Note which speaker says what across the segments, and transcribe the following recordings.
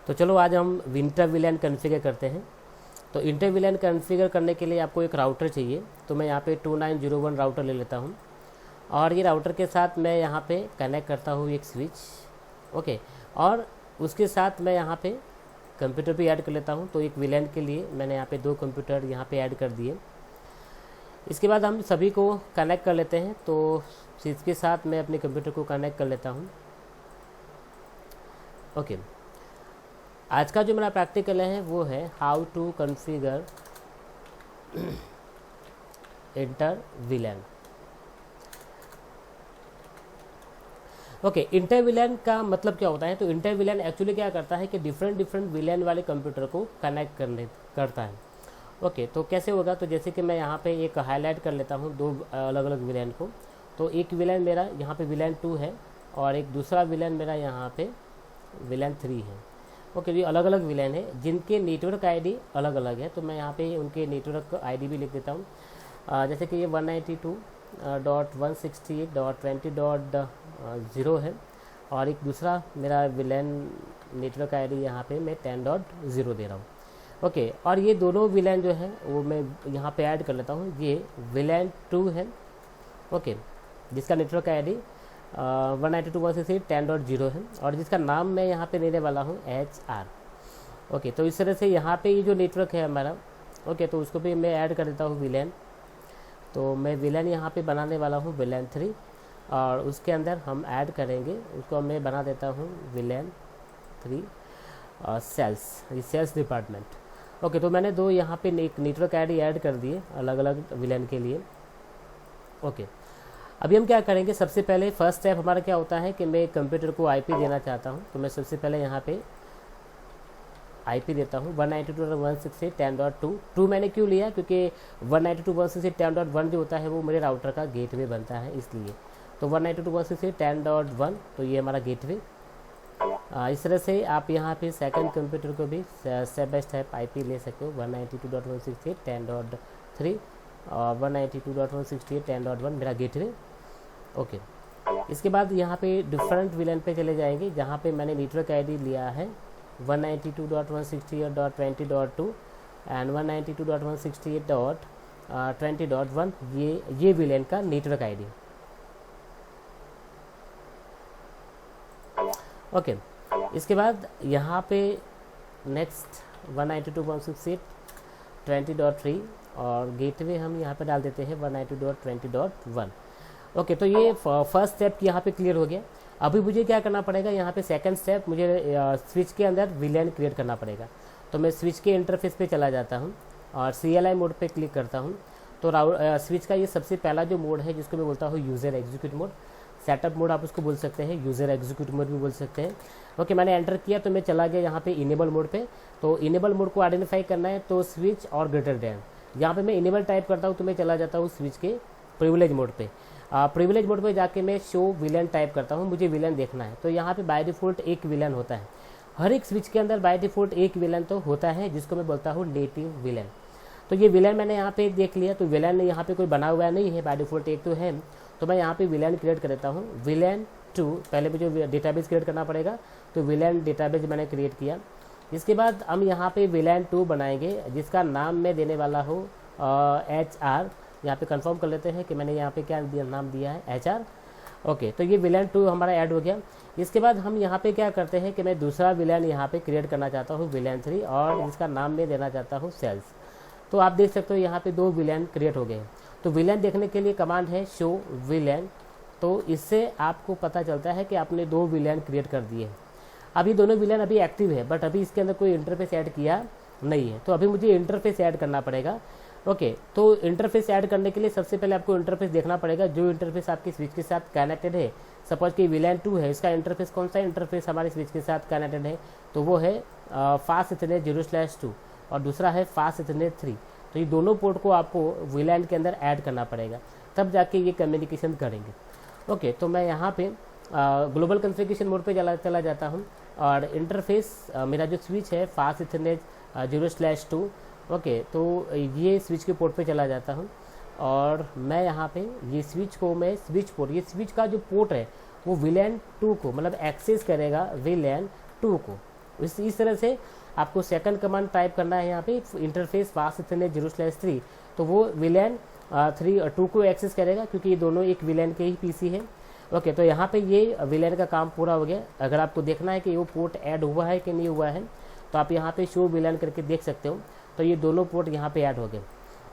Speaker 1: तो चलो आज हम इंटर वीलैन कॉन्फ़िगर करते हैं। तो इंटर वीलैन कॉन्फ़िगर करने के लिए आपको एक राउटर चाहिए। तो मैं यहाँ पे 2901 राउटर ले लेता हूँ और ये राउटर के साथ मैं यहाँ पे कनेक्ट करता हूँ एक स्विच, ओके। और उसके साथ मैं यहाँ पे कंप्यूटर भी ऐड कर लेता हूँ। तो एक वीलैन के लिए मैंने यहाँ पे 2 कंप्यूटर यहाँ पे ऐड कर दिए। इसके बाद हम सभी को कनेक्ट कर लेते हैं। तो इसके साथ मैं अपने कंप्यूटर को कनेक्ट कर लेता हूँ, ओके। आज का जो मेरा प्रैक्टिकल है वो है how to configure inter VLAN, okay. Inter VLAN का मतलब क्या होता है? तो इंटर वीलैन एक्चुअली क्या करता है कि डिफरेंट वीलैन वाले कंप्यूटर को कनेक्ट करता है, ओके। तो कैसे होगा? तो जैसे कि मैं यहाँ पे एक हाईलाइट कर लेता हूँ 2 अलग अलग वीलैन को। तो एक वीलैन मेरा यहाँ पे वीलैन 2 है और एक दूसरा वीलैन मेरा यहाँ पे वीलैन 3 है, ओके। ये अलग अलग वीलैन है जिनके नेटवर्क आईडी अलग अलग है। तो मैं यहाँ पे उनके नेटवर्क आईडी भी लिख देता हूँ। जैसे कि ये 192.168.20.0 है और एक दूसरा मेरा वीलैन नेटवर्क आईडी यहाँ पे मैं 10.0 दे रहा हूँ, ओके। और ये दोनों वीलैन जो है वो मैं यहाँ पे ऐड कर लेता हूँ। ये वीलैन 2 है, ओके, जिसका नेटवर्क आईडी 192.168.10.0 है और जिसका नाम मैं यहाँ पे लेने वाला हूँ HR, ओके। तो इस तरह से यहाँ पे ये जो नेटवर्क है हमारा, ओके, तो उसको भी मैं ऐड कर देता हूँ वीलैन। तो मैं वीलैन यहाँ पे बनाने वाला हूँ वीलैन 3 और उसके अंदर हम ऐड करेंगे, उसको मैं बना देता हूँ वीलैन 3 सेल्स, ये सेल्स डिपार्टमेंट, ओके। तो मैंने 2 यहाँ पे एक नेटवर्क आईडी ऐड कर दिए अलग अलग वीलैन के लिए, ओके। अभी हम क्या करेंगे? सबसे पहले फर्स्ट स्टेप हमारा क्या होता है कि मैं कंप्यूटर को आईपी देना चाहता हूँ। तो मैं सबसे पहले यहाँ पे आईपी देता हूँ 192.168.10.2 मैंने क्यों लिया? क्योंकि 192.168.10.1 जो होता है वो मेरे राउटर का गेटवे बनता है, इसलिए। तो 192.168.10.1 तो ये हमारा गेटवे। इस तरह से आप यहाँ पे सेकंड कंप्यूटर को भी स्टेप बाय स्टेप आईपी ले सकते हो 192.168.10.3 और 192.168.10.1 मेरा गेटवे, ओके। इसके बाद यहाँ पे डिफरेंट वीलैन पे चले जाएंगे जहाँ पे मैंने नेटवर्क आईडी लिया है 192.168.20.2 एंड 192.168.20.1 ये वीलैन का नेटवर्क आईडी, ओके। इसके बाद यहाँ पे नेक्स्ट 192.168.20.3 और गेटवे हम यहाँ पे डाल देते हैं 192.20.1, ओके। तो ये फर्स्ट स्टेप यहाँ पे क्लियर हो गया। अभी मुझे क्या करना पड़ेगा? यहाँ पे सेकंड स्टेप मुझे स्विच के अंदर वीलैन क्रिएट करना पड़ेगा। तो मैं स्विच के इंटरफेस पे चला जाता हूँ और CLI मोड पे क्लिक करता हूँ। तो स्विच का ये सबसे पहला जो मोड है जिसको मैं बोलता हूँ user execute mode, setup mode आप उसको बोल सकते हैं, यूज़र एग्जीक्यूट मोड भी बोल सकते हैं, ओके। मैंने एंटर किया तो मैं चला गया यहाँ पे इनेबल मोड पे। तो इनेबल मोड को आइडेंटिफाई करना है तो स्विच और ग्रेटर दैन, यहाँ पे मैं इनेबल टाइप करता हूँ तो मैं चला जाता हूँ स्विच के प्रिविलेज मोड पे। प्रिविलेज मोड पे जाके मैं शो वीलैन टाइप करता हूँ, मुझे वीलैन देखना है। तो यहाँ पे बाय डिफ़ॉल्ट एक वीलैन होता है, हर एक स्विच के अंदर बाय डिफ़ॉल्ट एक वीलैन तो होता है जिसको मैं बोलता हूँ नेटिव वीलैन। तो ये वीलैन मैंने यहाँ पे देख लिया। तो वीलैन यहाँ पे कोई बना हुआ नहीं है, बाय डिफ़ॉल्ट एक तो है। तो मैं यहाँ पे वीलैन क्रिएट कर देता हूँ वीलैन 2। पहले मुझे डेटाबेस क्रिएट करना पड़ेगा, तो वीलैन डेटाबेस मैंने क्रिएट किया। इसके बाद हम यहाँ पे वीलैन 2 बनाएंगे जिसका नाम मैं देने वाला हूँ HR। यहाँ पे कंफर्म कर लेते हैं कि मैंने यहाँ पे क्या नाम दिया है, HR, ओके। तो ये वीलैन 2 हमारा ऐड हो गया। इसके बाद हम यहाँ पे क्या करते हैं कि मैं दूसरा वीलैन यहाँ पे क्रिएट करना चाहता हूँ वीलैन 3 और जिसका नाम मैं देना चाहता हूँ सेल्स। तो आप देख सकते हो यहाँ पे 2 वीलैन क्रिएट हो गए हैं। तो वीलैन देखने के लिए कमांड है शो वीलैन। तो इससे आपको पता चलता है कि आपने 2 वीलैन क्रिएट कर दिए हैं। अभी दोनों वीलैन अभी एक्टिव है बट अभी इसके अंदर कोई इंटरफेस ऐड किया नहीं है। तो अभी मुझे इंटरफेस ऐड करना पड़ेगा, ओके। तो इंटरफेस ऐड करने के लिए सबसे पहले आपको इंटरफेस देखना पड़ेगा, जो इंटरफेस आपके स्विच के साथ कनेक्टेड है। सपोज कि वीलैन 2 है, इसका इंटरफेस कौन सा इंटरफेस हमारे स्विच के साथ कनेक्टेड है? तो वो है फास्ट इथरनेट 0/2 और दूसरा है फास्ट इथरनेट 3। तो ये दोनों पोर्ट को आपको वीलैन के अंदर ऐड करना पड़ेगा, तब जाके ये कम्युनिकेशन करेंगे, ओके। तो मैं यहाँ पे ग्लोबल कॉन्फ़िगरेशन मोड पे चला जाता हूँ और इंटरफेस मेरा जो स्विच है फास्ट इथरनेट 0/2, ओके। तो ये स्विच के पोर्ट पे चला जाता हूँ और मैं यहाँ पे ये स्विच को मैं स्विच पोर्ट, ये स्विच का जो पोर्ट है वो वीलैन 2 को मतलब एक्सेस करेगा वीलैन 2 को, इस तरह से आपको सेकंड कमांड टाइप करना है यहाँ पे इंटरफेस फास्ट इथरनेट 0/3, तो वो VLAN 2 को एक्सेस करेगा क्योंकि ये दोनों एक VLAN के ही पीसी है। ओके, तो यहाँ पे ये VLAN का काम पूरा हो गया। अगर आपको देखना है कि वो पोर्ट ऐड हुआ है कि नहीं हुआ है तो आप यहाँ पे शो VLAN करके देख सकते हो, तो ये दोनों पोर्ट यहाँ पे ऐड हो गए।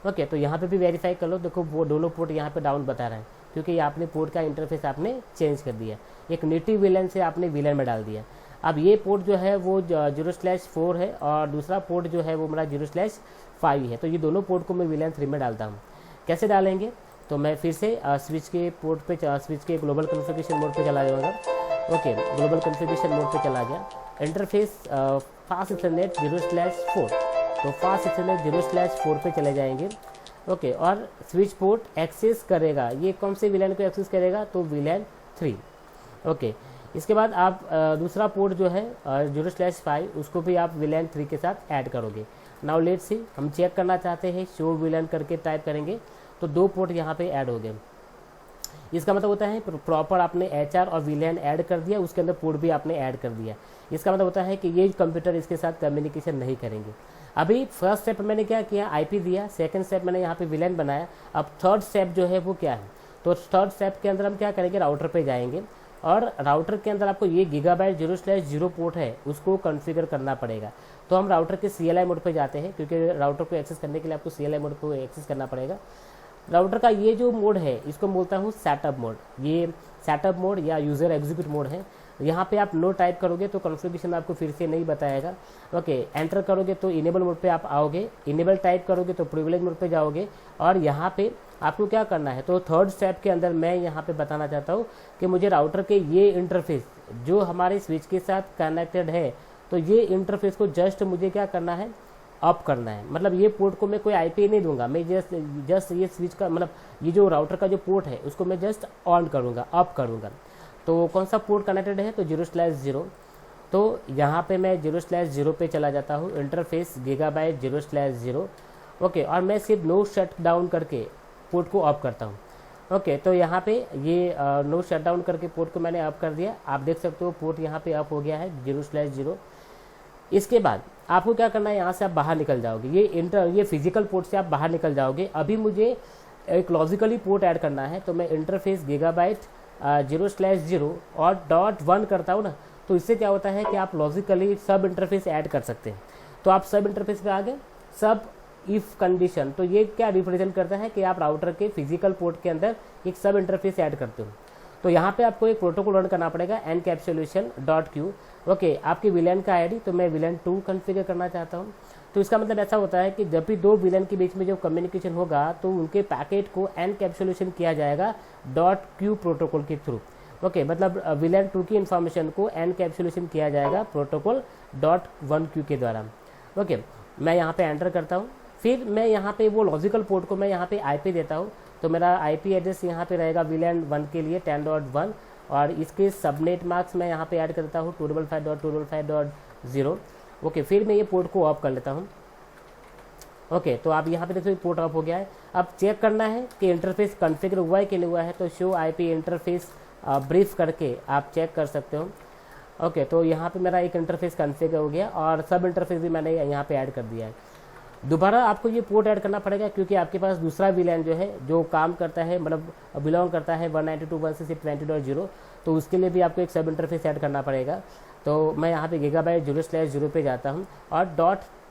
Speaker 1: ओके, तो यहाँ पे भी वेरीफाई कर लो, देखो वो दोनों पोर्ट यहाँ पे डाउन बता रहे हैं क्योंकि ये आपने पोर्ट का इंटरफेस आपने चेंज कर दिया, एक नेटिव VLAN से आपने VLAN में डाल दिया। अब ये पोर्ट जो है वो 0/4 है और दूसरा पोर्ट जो है वो मेरा 0/5 है, तो ये दोनों पोर्ट को मैं VLAN 3 में डालता हूँ। कैसे डालेंगे, तो मैं फिर से स्विच के पोर्ट पे स्विच के ग्लोबल कॉन्फ़िगरेशन मोड पे चला जाऊँगा। ओके, ग्लोबल कॉन्फ़िगरेशन मोड पे चला गया, इंटरफेस फास्ट इथरनेट 0/4, तो फास्ट इथरनेट 0/4 पे चले जाएंगे। ओके, और स्विच पोर्ट एक्सेस करेगा, ये कौन से VLAN को एक्सेस करेगा, तो VLAN 3। ओके, इसके बाद आप दूसरा पोर्ट जो है 0/5 उसको भी आप VLAN 3 के साथ ऐड करोगे। नाउ लेट्स सी, हम चेक करना चाहते हैं, शो VLAN करके टाइप करेंगे तो 2 पोर्ट यहाँ पे ऐड हो गए। इसका मतलब होता है प्रॉपर आपने HR और VLAN ऐड कर दिया, उसके अंदर पोर्ट भी आपने ऐड कर दिया। इसका मतलब होता है कि ये कंप्यूटर इसके साथ कम्युनिकेशन नहीं करेंगे। अभी फर्स्ट स्टेप मैंने क्या किया, IP दिया, सेकंड स्टेप मैंने यहाँ पे VLAN बनाया। अब थर्ड स्टेप जो है वो क्या है, तो थर्ड स्टेप के अंदर हम क्या करेंगे, राउटर पे जाएंगे और राउटर के अंदर आपको ये गीगाबाइट 0/0 पोर्ट है उसको कॉन्फ़िगर करना पड़ेगा। तो हम राउटर के CLI मोड पे जाते हैं क्योंकि राउटर को एक्सेस करने के लिए आपको CLI मोड को एक्सेस करना पड़ेगा। राउटर का ये जो मोड है इसको बोलता हूँ सेटअप मोड, ये सेटअप मोड या यूज़र एग्जीक्यूट मोड है। यहाँ पे आप नो टाइप करोगे तो कॉन्फ़िगरेशन आपको फिर से नहीं बताएगा। ओके, एंटर करोगे तो इनेबल मोड पे आप आओगे, इनेबल टाइप करोगे तो प्रिविलेज मोड पे जाओगे और यहाँ पे आपको क्या करना है, तो थर्ड स्टेप के अंदर मैं यहाँ पे बताना चाहता हूँ कि मुझे राउटर के ये इंटरफेस जो हमारे स्विच के साथ कनेक्टेड है, तो ये इंटरफेस को जस्ट मुझे क्या करना है, अप करना है। मतलब ये पोर्ट को मैं कोई IP नहीं दूंगा, मैं जस्ट ये स्विच का मतलब ये जो राउटर का जो पोर्ट है उसको मैं जस्ट ऑन करूँगा, अप करूँगा। तो कौन सा पोर्ट कनेक्टेड है, तो 0/0, तो यहाँ पे मैं 0/0 पे चला जाता हूँ, इंटरफेस गीगाबाइट 0/0। ओके, और मैं सिर्फ नो शट डाउन करके पोर्ट को ऑफ करता हूँ। ओके, तो यहाँ पे ये नो शट डाउन करके पोर्ट को मैंने ऑफ कर दिया, आप देख सकते हो पोर्ट यहाँ पे ऑफ हो गया है 0/0। इसके बाद आपको क्या करना है, यहाँ से आप बाहर निकल जाओगे, ये फिजिकल पोर्ट से आप बाहर निकल जाओगे। अभी मुझे एक लॉजिकली पोर्ट ऐड करना है, तो मैं इंटरफेस गीगाबाइट 0/0 और .1 करता हूँ ना, तो इससे क्या होता है कि आप लॉजिकली सब इंटरफेस ऐड कर सकते हैं। तो आप सब इंटरफेस पे आ गए, सब इफ कंडीशन, तो ये क्या रिप्रेजेंट करता है कि आप राउटर के फिजिकल पोर्ट के अंदर एक सब इंटरफेस ऐड करते हो। तो यहाँ पे आपको एक प्रोटोकॉल रन करना पड़ेगा encapsulation.q। ओके, आपकी VLAN का ID, तो मैं VLAN 2 कॉन्फ़िगर करना चाहता हूँ। तो इसका मतलब ऐसा होता है कि जब भी 2 VLAN के बीच में जब कम्युनिकेशन होगा तो उनके पैकेट को एनकैप्सुलेशन किया जाएगा .q प्रोटोकॉल के थ्रू। ओके, मतलब VLAN 2 की इन्फॉर्मेशन को एनकैप्सुलेशन किया जाएगा प्रोटोकॉल .1q के द्वारा। ओके, मैं यहाँ पे एंटर करता हूँ, फिर मैं यहाँ पे वो लॉजिकल पोर्ट को मैं यहाँ पे IP देता हूँ। तो मेरा IP एड्रेस यहाँ पे रहेगा VLAN 1 के लिए 10.1 और इसके सबनेट मार्क्स मैं यहाँ पे ऐड करता हूँ 255.255.0। ओके, फिर मैं ये पोर्ट को ऑफ कर लेता हूँ। ओके, तो आप यहाँ पे देखो पोर्ट ऑफ हो गया है। अब चेक करना है कि इंटरफेस कॉन्फ़िगर हुआ है कि नहीं हुआ है, तो शो IP इंटरफेस ब्रीफ करके आप चेक कर सकते हो। ओके, तो यहाँ पे मेरा एक इंटरफेस कॉन्फ़िगर हो गया और सब इंटरफेस भी मैंने यहाँ पे ऐड कर दिया है। दोबारा आपको ये पोर्ट ऐड करना पड़ेगा क्योंकि आपके पास दूसरा VLAN जो है जो काम करता है, मतलब बिलोंग करता है 192.168.20, तो उसके लिए भी आपको एक सब इंटरफेस ऐड करना पड़ेगा। तो मैं यहाँ पे गीगाबाइट 0/0 पे जाता हूँ और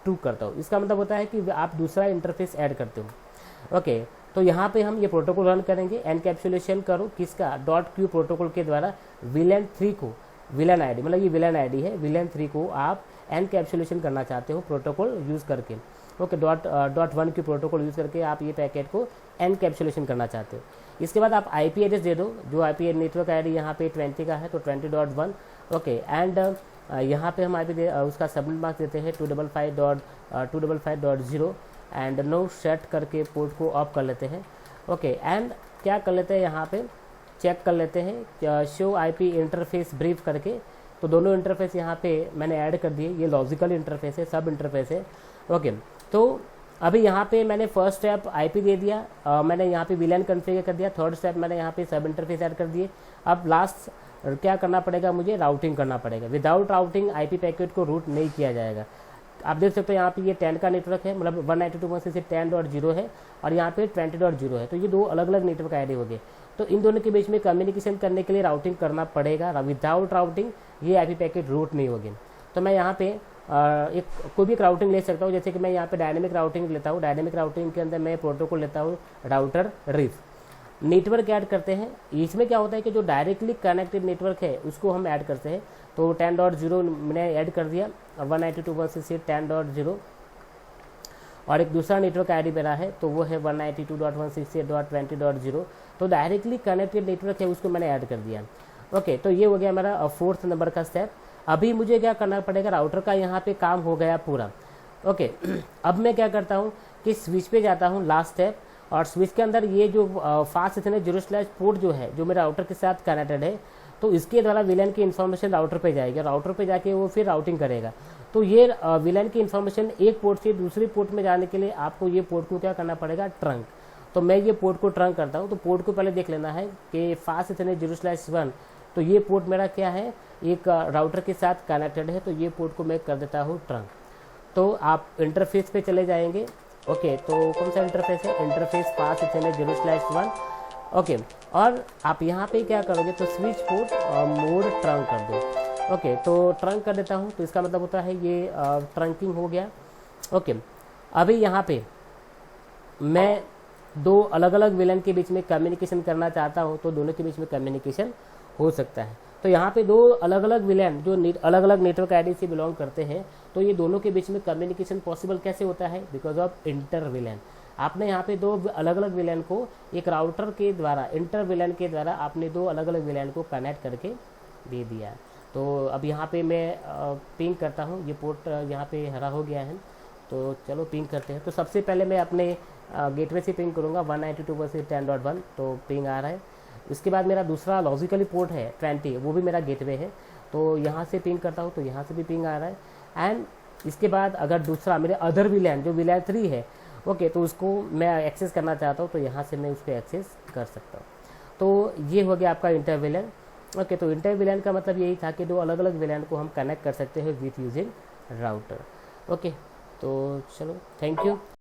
Speaker 1: .2 करता हूँ। इसका मतलब होता है कि आप दूसरा इंटरफेस ऐड करते हो। ओके, तो यहाँ पे हम ये प्रोटोकॉल रन करेंगे, एनकैप्सुलेशन करो किसका, .q प्रोटोकॉल के द्वारा VLAN 3 को, VLAN ID मतलब ये VLAN ID है, VLAN 3 को आप एनकैप्सुलेशन करना चाहते हो प्रोटोकॉल यूज़ करके। ओके, .1 की प्रोटोकॉल यूज़ करके आप ये पैकेट को एनकैप्सुलेशन करना चाहते हो। इसके बाद आप IP एड्रेस दे दो, जो IP नेटवर्क ID यहाँ पे 20 का है, तो 20.1। ओके, एंड यहाँ पे हम IP उसका सबनेट मार्क्स देते हैं 255.255.0 एंड नो शट करके पोर्ट को ऑफ कर लेते हैं। ओके, एंड क्या कर लेते हैं, यहाँ पे चेक कर लेते हैं शो IP इंटरफेस ब्रीफ करके। तो दोनों इंटरफेस यहाँ पे मैंने ऐड कर दिए, ये लॉजिकल इंटरफेस है, सब इंटरफेस है। ओके, तो अभी यहाँ पे मैंने फर्स्ट स्टेप IP दे दिया, मैंने यहाँ पे VLAN कॉन्फ़िगर कर दिया, थर्ड स्टेप मैंने यहाँ पे सब इंटरफेस ऐड कर दिए। अब लास्ट क्या करना पड़ेगा, मुझे राउटिंग करना पड़ेगा। विदाउट राउटिंग आईपी पैकेट को रूट नहीं किया जाएगा। आप देख सकते हो यहाँ पे ये 10 का नेटवर्क है, मतलब 192.168.10 है और यहाँ पे 20.0 है। तो ये दो अलग अलग नेटवर्क आईडी हो गए। तो इन दोनों के बीच में कम्युनिकेशन करने के लिए राउटिंग करना पड़ेगा। विदाउट राउटिंग ये आईपी पैकेट रूट नहीं होगी। तो मैं यहाँ पे कोई भी एक राउटिंग ले सकता हूँ, जैसे कि मैं यहाँ पे डायनेमिक राउटिंग लेता हूँ। डायनेमिक राउटिंग के अंदर मैं प्रोटोकॉल लेता हूँ राउटर रिफ। नेटवर्क ऐड करते हैं। इसमें क्या होता है कि जो डायरेक्टली कनेक्टेड नेटवर्क है उसको हम ऐड करते हैं। तो 10.0 मैंने ऐड कर दिया, 192.168.10 और एक दूसरा नेटवर्क आईडी मेरा है तो वो है 192.168.20.0। तो डायरेक्टली कनेक्टेड नेटवर्क है उसको मैंने ऐड कर दिया। ओके, तो ये हो गया मेरा 4th नंबर का स्टेप। अभी मुझे क्या करना पड़ेगा, राउटर का यहाँ पे काम हो गया पूरा। ओके, अब मैं क्या करता हूँ कि स्विच पे जाता हूँ, लास्ट स्टेप। और स्विच के अंदर ये जो फास्ट इथरनेट 0/ पोर्ट जो है जो मेरे राउटर के साथ कनेक्टेड है, तो इसके द्वारा विलन की इन्फॉर्मेशन राउटर पे जाएगी। राउटर पे जाके वो फिर राउटिंग करेगा। तो ये विलन की इन्फॉर्मेशन एक पोर्ट से दूसरे पोर्ट में जाने के लिए आपको ये पोर्ट को क्या करना पड़ेगा, ट्रंक। तो मैं ये पोर्ट को ट्रंक करता हूँ। तो पोर्ट को पहले देख लेना है कि फास्ट इथरनेट 0/1, तो ये पोर्ट मेरा क्या है, एक राउटर के साथ कनेक्टेड है। तो ये पोर्ट को मैं कर देता हूँ ट्रंक। तो आप इंटरफेस पे चले जाएंगे। ओके, तो कौन सा इंटरफेस है, इंटरफेस फास्ट इथरनेट 0/1। ओके, और आप यहाँ पे क्या करोगे, तो स्विच पोर्ट मोड ट्रंक कर दो। ओके, तो ट्रंक कर देता हूँ। तो इसका मतलब होता है ये ट्रंकिंग हो गया। ओके, अभी यहाँ पे मैं दो अलग अलग विलन के बीच में कम्युनिकेशन करना चाहता हूँ, तो दोनों के बीच में कम्युनिकेशन हो सकता है। तो यहाँ पे दो अलग अलग विलन जो अलग अलग नेटवर्क आईडी से बिलोंग करते हैं, तो ये दोनों के बीच में कम्युनिकेशन पॉसिबल कैसे होता है, बिकॉज ऑफ इंटर विलन। आपने यहाँ पे दो अलग अलग विलन को एक राउटर के द्वारा, इंटर विलन के द्वारा आपने दो अलग अलग विलन को कनेक्ट करके दे दिया। तो अब यहाँ पे मैं पिंग करता हूँ। ये पोर्ट यहाँ पे हरा हो गया है, तो चलो पिंग करते हैं। तो सबसे पहले मैं अपने गेटवे से पिंग करूँगा 192.168.10, तो पिंग आ रहा है। उसके बाद मेरा दूसरा लॉजिकली पोर्ट है 20, वो भी मेरा गेटवे है। तो यहाँ से पिंग करता हूँ, तो यहाँ से भी पिंग आ रहा है। एंड इसके बाद अगर दूसरा मेरे अदर विलन जो विलन 3 है, ओके, तो उसको मैं एक्सेस करना चाहता हूँ, तो यहाँ से मैं उसको एक्सेस कर सकता हूँ। तो ये हो गया आपका इंटर विलन। ओके, तो इंटर विलन का मतलब यही था कि दो अलग अलग विलन को हम कनेक्ट कर सकते हैं विथ यूजिंग राउटर। ओके, तो चलो, थैंक यू।